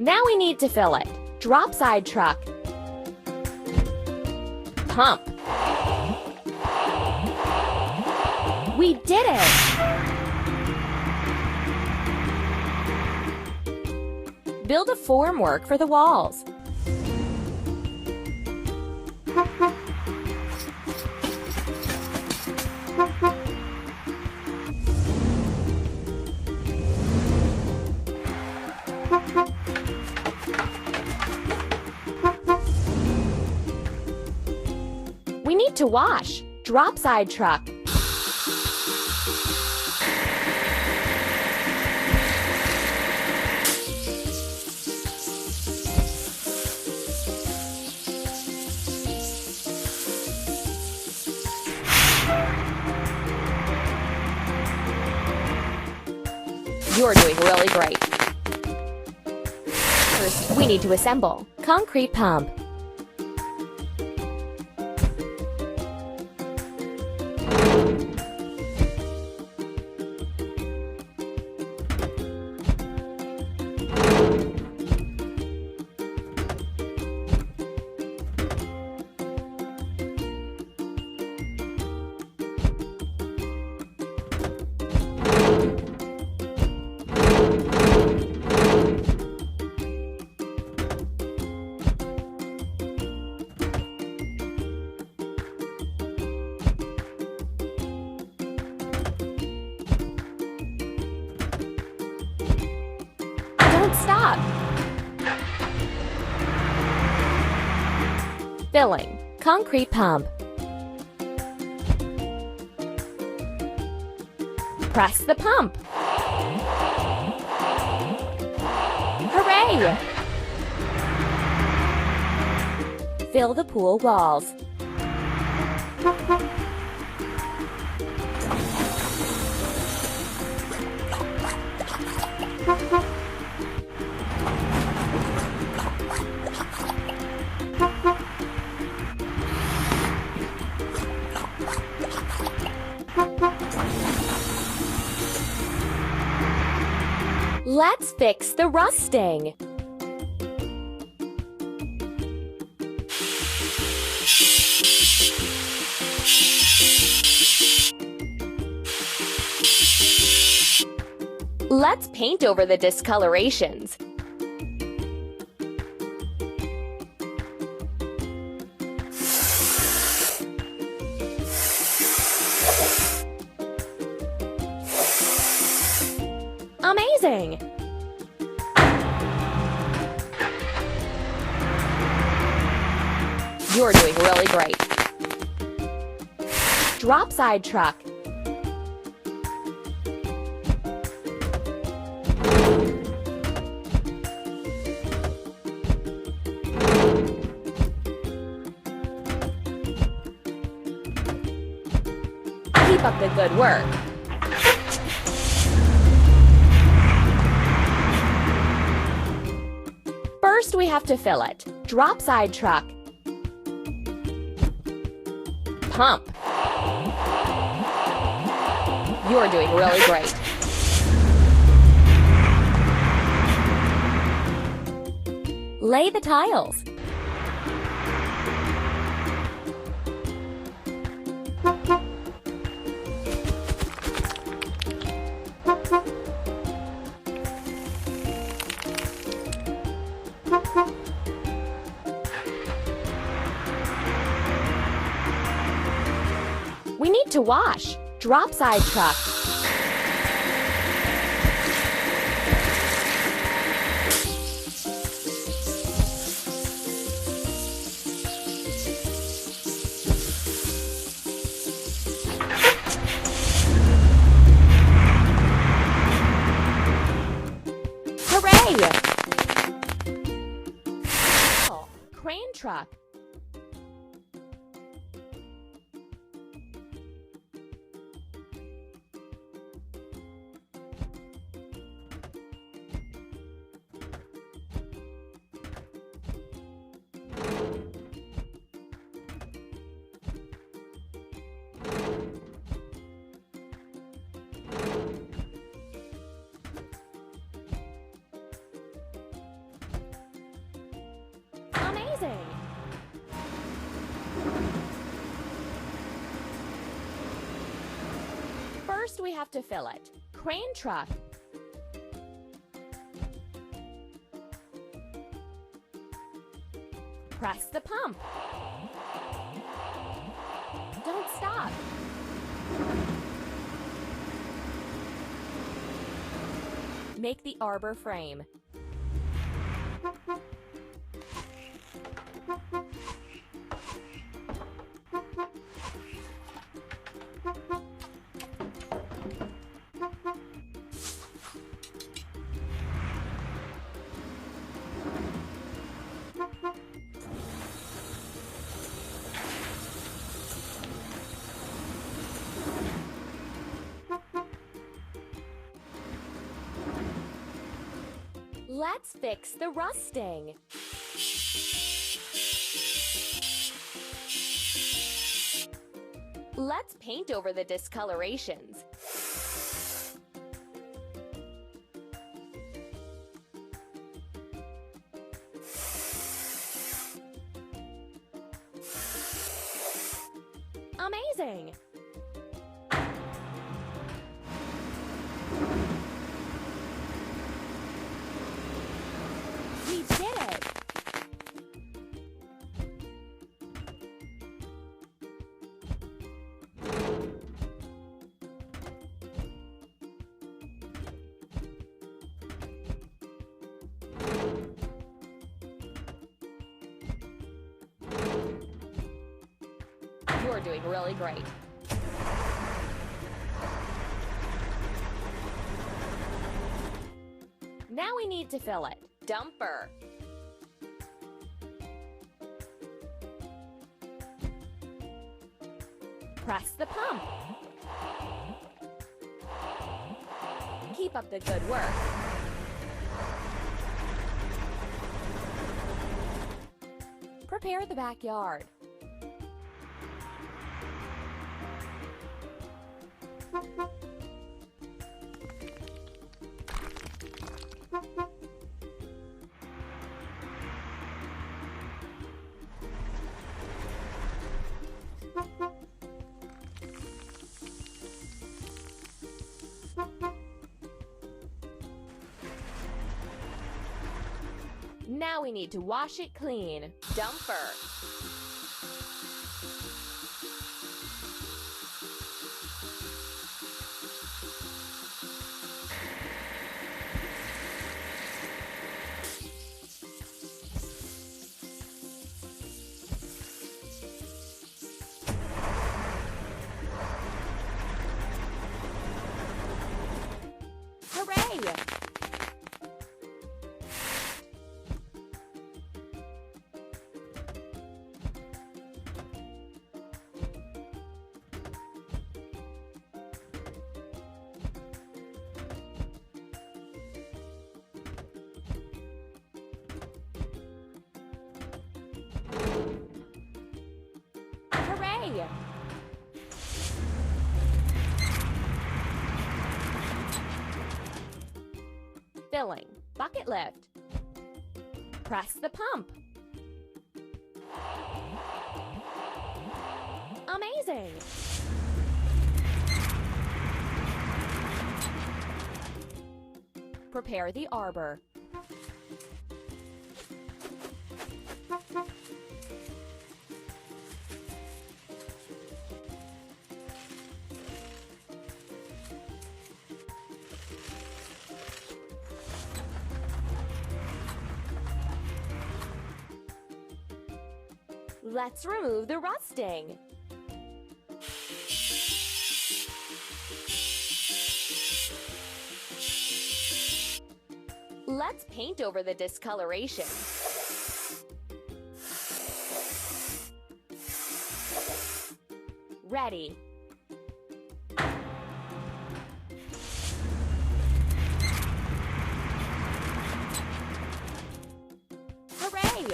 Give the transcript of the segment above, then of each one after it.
Now we need to fill it. Drop side truck. Pump. We did it! Build a formwork for the walls. We need to wash. Drop side truck. You're doing really great. First, we need to assemble. Concrete pump. Don't stop! Filling. Concrete pump. Press the pump. Hooray! Fill the pool walls. Let's fix the rusting. Let's paint over the discolorations. Amazing! You're doing really great. Drop side truck. Keep up the good work. First, we have to fill it. Drop side truck. Pump. You're doing really great. Lay the tiles. We need to wash. Drop side truck. Hooray! Oh, crane truck. we have to fill it. Crane truck. Press the pump. Don't stop. Make the arbor frame. Let's fix the rusting. Let's paint over the discolorations. Amazing! We did it! You're doing really great. Now we need to fill it. Dumper. Press the pump. Keep up the good work. Prepare the backyard. Now we need to wash it clean. Dumper. Hooray! Hooray! Filling. Bucket lift. Press the pump. Amazing! Prepare the arbor. Let's remove the rusting. Let's paint over the discoloration. Ready. Hooray!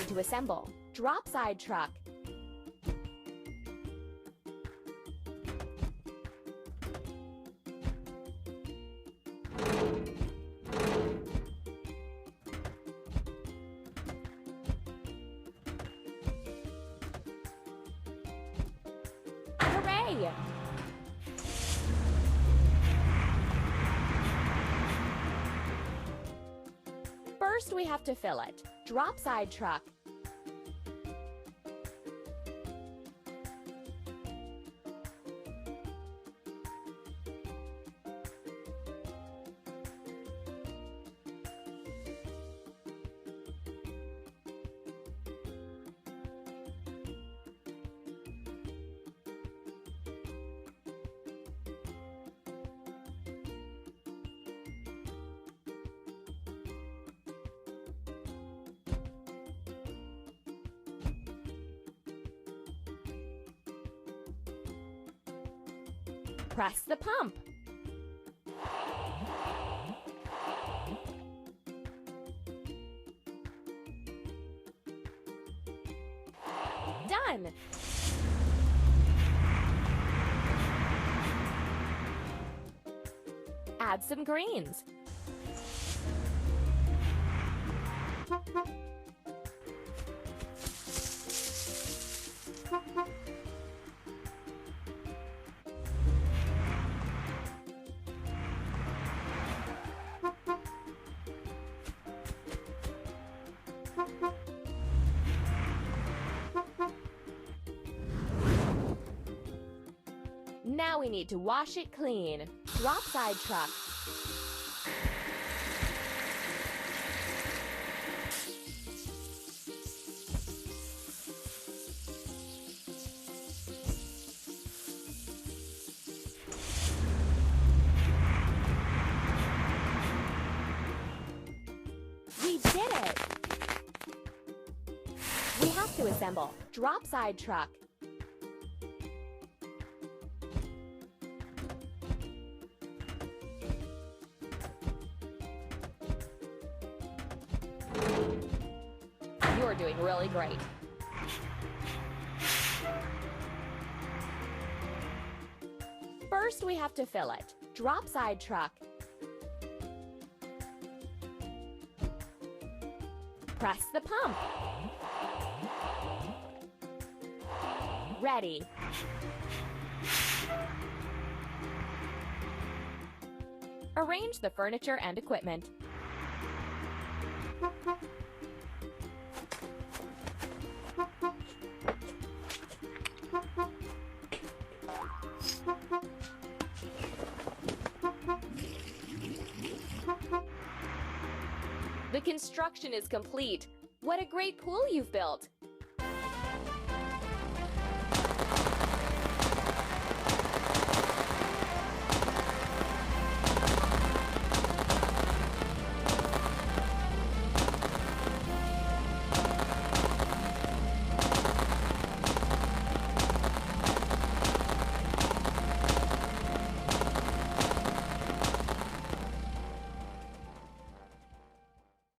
To assemble. Drop side truck. Hooray! ready. First, we have to fill it. Drop side truck. Press the pump. Done. Add some greens. Now we need to wash it clean. Drop side truck. We did it! We have to assemble. Drop side truck. You're doing really great. First, we have to fill it. Drop side truck. Press the pump. Ready. Arrange the furniture and equipment. The construction is complete. What a great pool you've built!